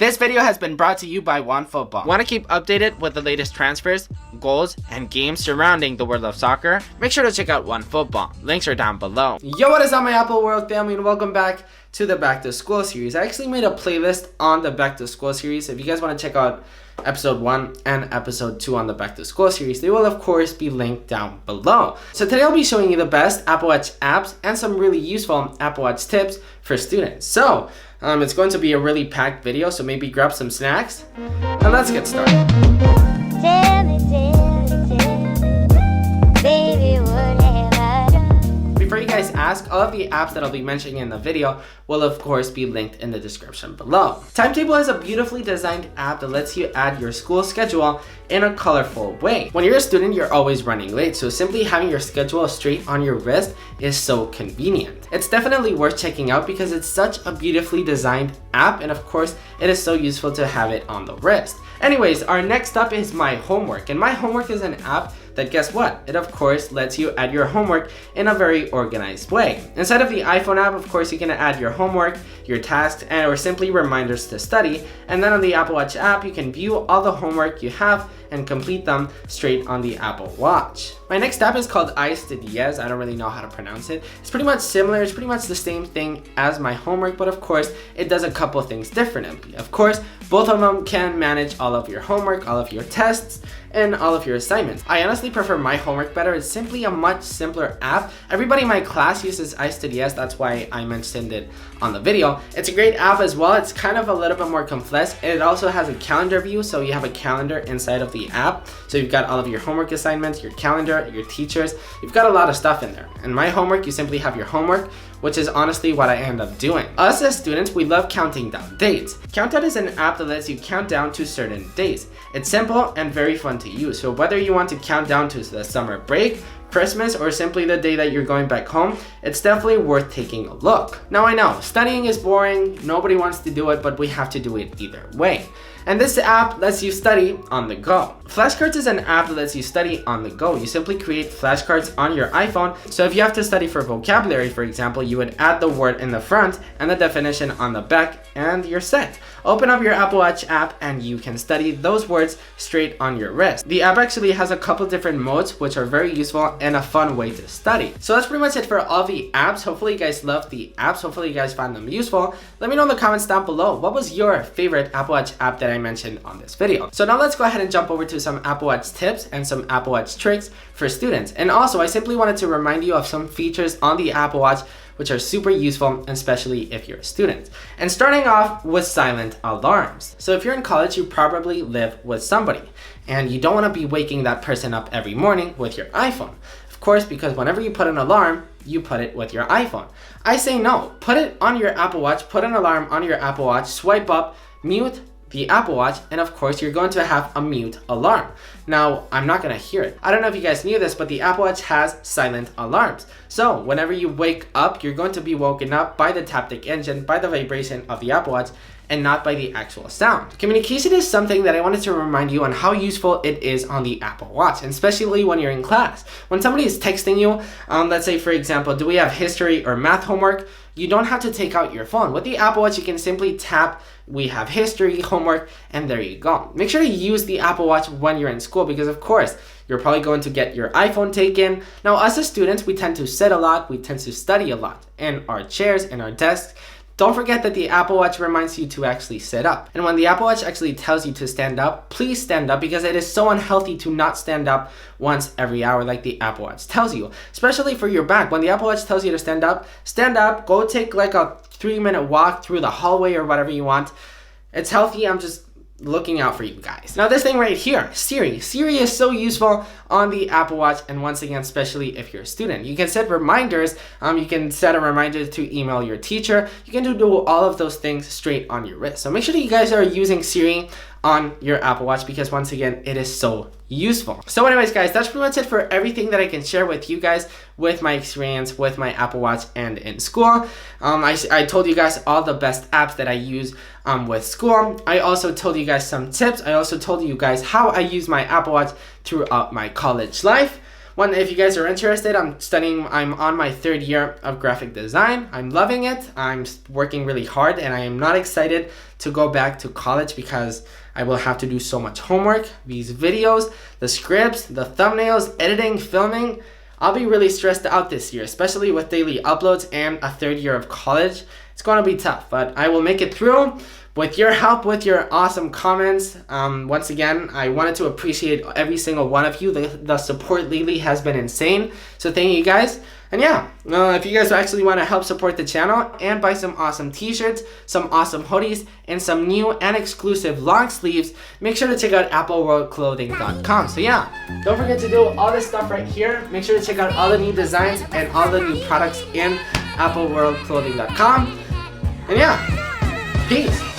This video has been brought to you by OneFootball. Want to keep updated with the latest transfers, goals, and games surrounding the world of soccer? Make sure to check out OneFootball. Links are down below. Yo, what is up my Apple World family, and welcome back to the Back to School series. I actually made a playlist on the Back to School series. If you guys want to check out episode 1 and episode 2 on the Back to School series, they will of course be linked down below. So today I'll be showing you the best Apple Watch apps and some really useful Apple Watch tips for students. So it's going to be a really packed video, so maybe grab some snacks and let's get started. Tell me, baby, what have I done? Before you guys ask, all of the apps that I'll be mentioning in the video will of course be linked in the description below. Timetable is a beautifully designed app that lets you add your school schedule in a colorful way. When you're a student, you're always running late, so simply having your schedule straight on your wrist is so convenient. It's definitely worth checking out because it's such a beautifully designed app, and of course, it is so useful to have it on the wrist. Anyways, our next up is My Homework, and My Homework is an app that, guess what? It of course lets you add your homework in a very organized way. Inside of the iPhone app, of course, you can add your homework, your tasks, or simply reminders to study. And then on the Apple Watch app, you can view all the homework you have and complete them straight on the Apple Watch. My next app is called iStudies. I don't really know how to pronounce it. It's pretty much similar. It's pretty much the same thing as My Homework, but of course, it does a couple things differently. Of course, both of them can manage all of your homework, all of your tests, and all of your assignments. I honestly prefer My Homework better. It's simply a much simpler app. Everybody in my class uses iStudies. That's why I mentioned it on the video. It's a great app as well. It's kind of a little bit more complex. It also has a calendar view, so you have a calendar inside of the app. So you've got all of your homework assignments, your calendar, your teachers. You've got a lot of stuff in there. In My Homework, you simply have your homework, which is honestly what I end up doing. Us as students, we love counting down dates. Countdown is an app that lets you count down to certain days. It's simple and very fun to use. So whether you want to count down to the summer break, Christmas, or simply the day that you're going back home, it's definitely worth taking a look. Now I know, studying is boring, nobody wants to do it, but we have to do it either way. And this app lets you study on the go. Flashcards is an app that lets you study on the go. You simply create flashcards on your iPhone. So if you have to study for vocabulary, for example, you would add the word in the front and the definition on the back, and you're set. Open up your Apple Watch app and you can study those words straight on your wrist. The app actually has a couple different modes which are very useful and a fun way to study. So that's pretty much it for all the apps. Hopefully you guys love the apps. Hopefully you guys found them useful. Let me know in the comments down below, what was your favorite Apple Watch app that I mentioned on this video. So now let's go ahead and jump over to some Apple Watch tips and some Apple Watch tricks for students. And also, I simply wanted to remind you of some features on the Apple Watch which are super useful, especially if you're a student. And starting off with silent alarms. So if you're in college, you probably live with somebody and you don't want to be waking that person up every morning with your iPhone. Of course, because whenever you put an alarm, you put it with your iPhone. I say no, put it on your Apple Watch, put an alarm on your Apple Watch, swipe up, mute the Apple Watch, and of course you're going to have a mute alarm. Now, I'm not gonna hear it. I don't know if you guys knew this, but the Apple Watch has silent alarms. So whenever you wake up, you're going to be woken up by the Taptic engine, by the vibration of the Apple Watch, and not by the actual sound. Communication is something that I wanted to remind you on how useful it is on the Apple Watch, and especially when you're in class. When somebody is texting you, let's say for example, do we have history or math homework? You don't have to take out your phone. With the Apple Watch, you can simply tap, we have history, homework, and there you go. Make sure to use the Apple Watch when you're in school because of course, you're probably going to get your iPhone taken. Now, us as students, we tend to sit a lot, we tend to study a lot in our chairs, in our desks. Don't forget that the Apple Watch reminds you to actually sit up. And when the Apple Watch actually tells you to stand up, please stand up because it is so unhealthy to not stand up once every hour like the Apple Watch tells you. Especially for your back. When the Apple Watch tells you to stand up, go take like a 3-minute walk through the hallway or whatever you want. It's healthy, I'm just looking out for you guys. Now this thing right here, Siri. Siri is so useful on the Apple Watch, and once again, especially if you're a student. You can set reminders, you can set a reminder to email your teacher. You can do all of those things straight on your wrist. So make sure that you guys are using Siri on your Apple Watch because once again, it is so useful. So anyways guys, that's pretty much it for everything that I can share with you guys with my experience with my Apple Watch and in school. I told you guys all the best apps that I use with school. I also told you guys some tips. I also told you guys how I use my Apple Watch throughout my college life. If you guys are interested, I'm on my 3rd year of graphic design. I'm loving it. I'm working really hard, and I am not excited to go back to college because I will have to do so much homework, these videos, the scripts, the thumbnails, editing, filming. I'll be really stressed out this year, especially with daily uploads and a 3rd year of college. It's going to be tough, but I will make it through with your help, with your awesome comments. Once again, I wanted to appreciate every single one of you. The support lately has been insane, so thank you guys. And yeah, if you guys actually want to help support the channel and buy some awesome t-shirts, some awesome hoodies, and some new and exclusive long sleeves, make sure to check out appleworldclothing.com. So yeah, don't forget to do all this stuff right here. Make sure to check out all the new designs and all the new products in appleworldclothing.com. And yeah, peace.